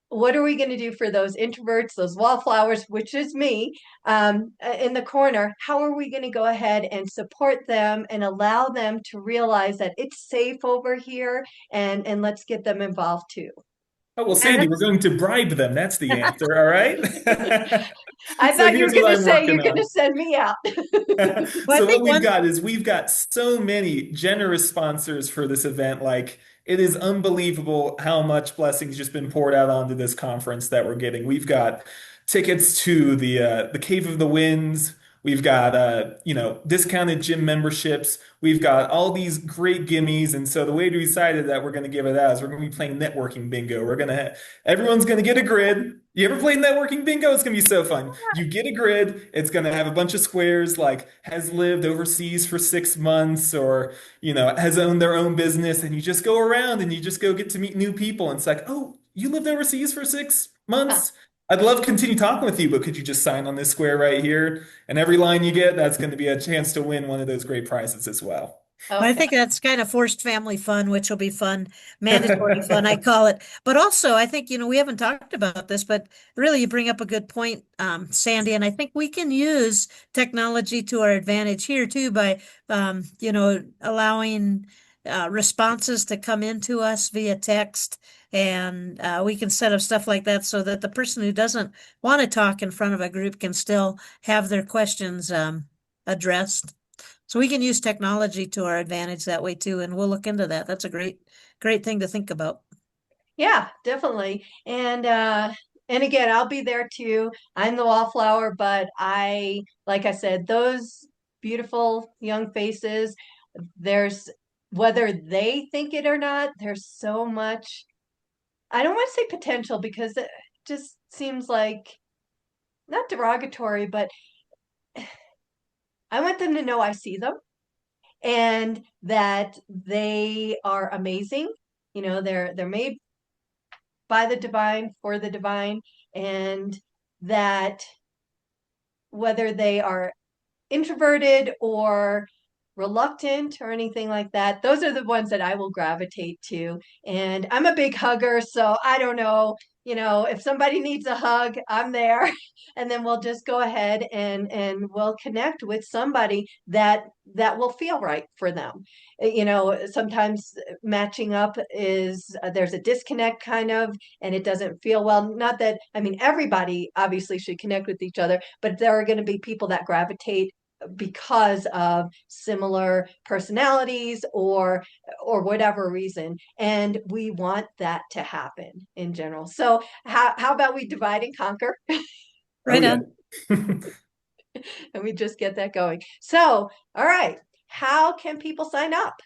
What are we going to do for those introverts, those wallflowers, which is me, in the corner? How are we going to go ahead and support them and allow them to realize that it's safe over here and let's get them involved too? Oh, well, And Sandy, we're going to bribe them. That's the answer. All right. I So thought you were here's what going to I'm say working you're going to on. send me out. well, I So what think we've one, got is we've got so many generous sponsors for this event. Like it is unbelievable how much blessings just been poured out onto this conference that we're getting. We've got tickets to the Cave of the Winds. We've got discounted gym memberships. We've got all these great gimmies. And so the way we decided that we're going to give it out is we're going to be playing networking bingo. Everyone's going to get a grid. You ever played networking bingo? It's going to be so fun. You get a grid. It's going to have a bunch of squares like has lived overseas for 6 months or, has owned their own business. And you just go around and you just go get to meet new people. And it's like, oh, you lived overseas for 6 months? I'd love to continue talking with you, but could you just sign on this square right here? And every line you get, that's going to be a chance to win one of those great prizes as well. I Okay. think that's kind of forced family fun, which will be fun, mandatory fun, I call it. But also, I think, we haven't talked about this, but really you bring up a good point, Sandy, and I think we can use technology to our advantage here too by, allowing responses to come into us via text. And we can set up stuff like that so that the person who doesn't want to talk in front of a group can still have their questions addressed. So we can use technology to our advantage that way too, and we'll look into that. That's a great thing to think about. Yeah, definitely. And again, I'll be there too. I'm the wallflower, but like I said, those beautiful young faces, there's whether they think it or not, there's so much, I don't want to say potential because it just seems like not derogatory, but I want them to know I see them and that they are amazing. They're made by the divine, for the divine, and that whether they are introverted or reluctant or anything like that, those are the ones that I will gravitate to. And I'm a big hugger, so I don't know, if somebody needs a hug, I'm there. And then we'll just go ahead and we'll connect with somebody that will feel right for them. Sometimes matching up is there's a disconnect kind of, and it doesn't feel well. Not that, I mean, everybody obviously should connect with each other, but there are going to be people that gravitate because of similar personalities or whatever reason, and we want that to happen in general. So how about we divide and conquer? Oh, Right yeah. on. And we just get that going. So all right, how can people sign up?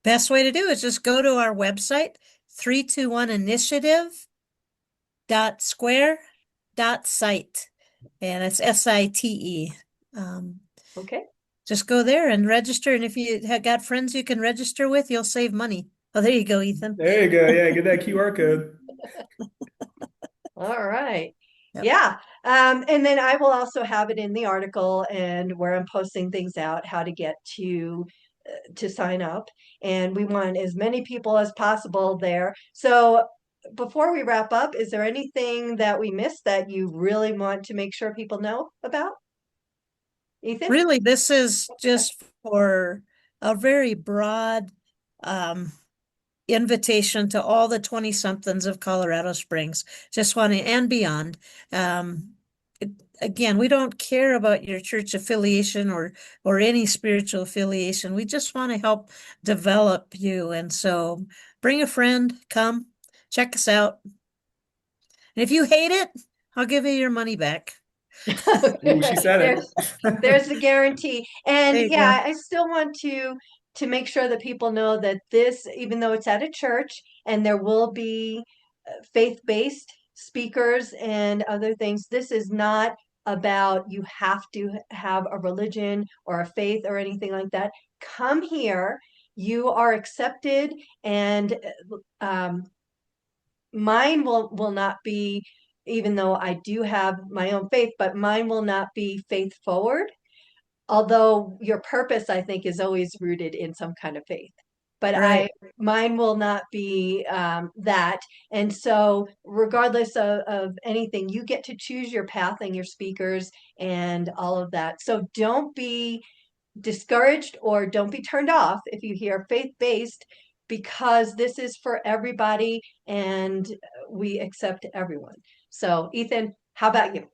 Best way to do is just go to our website, 321initiative.square.site. And it's SITE. Okay. Just go there and register. And if you have got friends you can register with, you'll save money. Oh, there you go, Ethan. There you go. Yeah, get that QR code. All right. Yep. Yeah. And then I will also have it in the article and where I'm posting things out, how to get to sign up. And we want as many people as possible there. So before we wrap up, is there anything that we missed that you really want to make sure people know about, Ethan? Really, this is just for a very broad invitation to all the 20 somethings of Colorado Springs. Just want to, and beyond. Again, we don't care about your church affiliation or any spiritual affiliation. We just want to help develop you. And so bring a friend, come, check us out. And if you hate it, I'll give you your money back. Ooh, she said There's the guarantee. And There you yeah, go. I still want to make sure that people know that this, even though it's at a church and there will be faith-based speakers and other things, this is not about you have to have a religion or a faith or anything like that. Come here. You are accepted, and mine will not be, even though I do have my own faith, but mine will not be faith forward. Although your purpose, I think, is always rooted in some kind of faith. But Right. mine will not be that. And so, regardless of anything, you get to choose your path and your speakers and all of that. So don't be discouraged or don't be turned off if you hear faith based. because this is for everybody and we accept everyone. So, Ethan, how about you?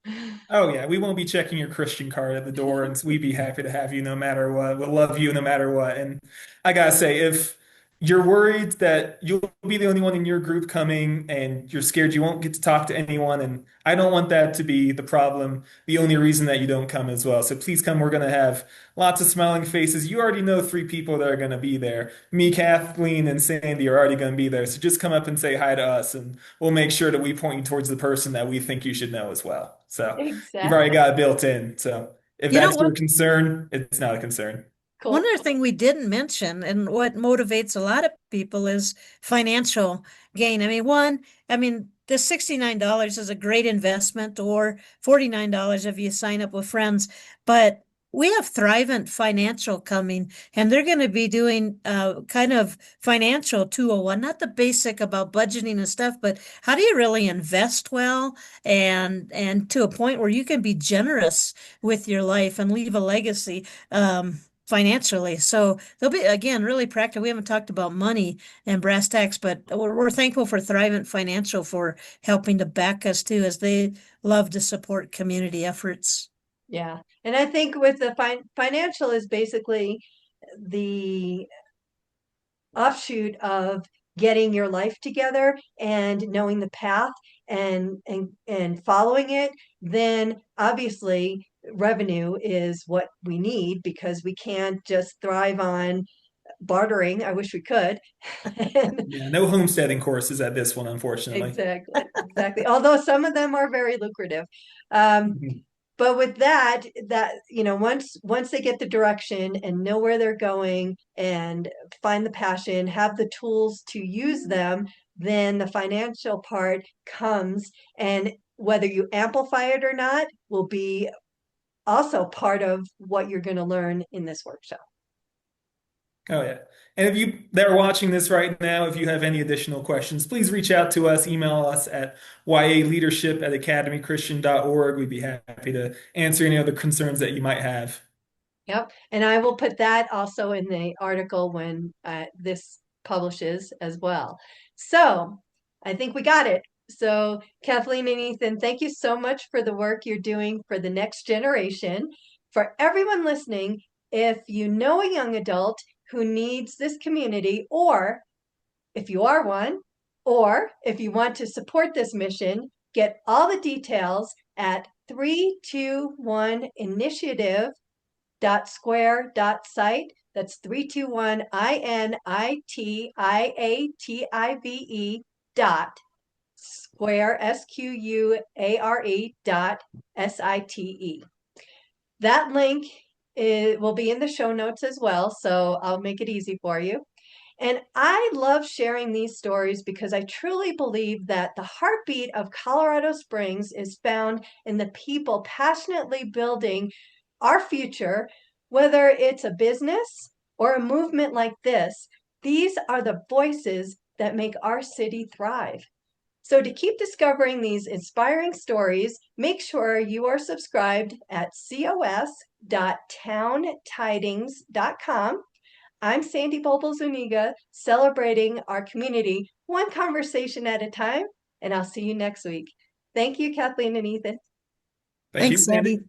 Oh yeah, we won't be checking your Christian card at the door, and we'd be happy to have you no matter what. We'll love you no matter what. And I gotta say, if you're worried that you'll be the only one in your group coming, and you're scared you won't get to talk to anyone, and I don't want that to be the problem, the only reason that you don't come as well. So please come. We're gonna have lots of smiling faces. You already know three people that are gonna be there. Me, Kathleen, and Sandy are already gonna be there. So just come up and say hi to us, and we'll make sure that we point you towards the person that we think you should know as well. So you've already Exactly. got it built in. So if You know that's what? your concern, it's not a concern. One Cool. other thing we didn't mention, and what motivates a lot of people, is financial gain. I mean, the $69 is a great investment, or $49 if you sign up with friends. But we have Thrivent Financial coming, and they're going to be doing kind of financial 201, not the basic about budgeting and stuff, but how do you really invest well and to a point where you can be generous with your life and leave a legacy. Financially. So they'll be, again, really practical. We haven't talked about money and brass tacks, but we're thankful for Thrivent Financial for helping to back us too, as they love to support community efforts. Yeah. And I think with the financial is basically the offshoot of getting your life together and knowing the path and following it. Then obviously revenue is what we need because we can't just thrive on bartering. I wish we could. And Yeah, no homesteading courses at this one, unfortunately. exactly, exactly. Although some of them are very lucrative. Um, but with that, once they get the direction and know where they're going and find the passion, have the tools to use them, then the financial part comes, and whether you amplify it or not will be also part of what you're going to learn in this workshop. Oh yeah. And if you that are watching this right now, if you have any additional questions, please reach out to us, email us at yaleadership@academychristian.org. We'd be happy to answer any other concerns that you might have. Yep. And I will put that also in the article when this publishes as well. So I think we got it. So Kathleen and Ethan, thank you so much for the work you're doing for the next generation. For everyone listening, if you know a young adult who needs this community, or if you are one, or if you want to support this mission, get all the details at 321initiative.square.site. That's 321 INITIATIVE dot square SQUARE dot SITE. That link will be in the show notes as well, so I'll make it easy for you. And I love sharing these stories because I truly believe that the heartbeat of Colorado Springs is found in the people passionately building our future, whether it's a business or a movement like this. These are the voices that make our city thrive. So to keep discovering these inspiring stories, make sure you are subscribed at cos.towntidings.com. I'm Sandy Bobal-Zuniga, celebrating our community one conversation at a time, and I'll see you next week. Thank you, Kathleen and Ethan. Thank you, Thanks, Sandy. Sandy.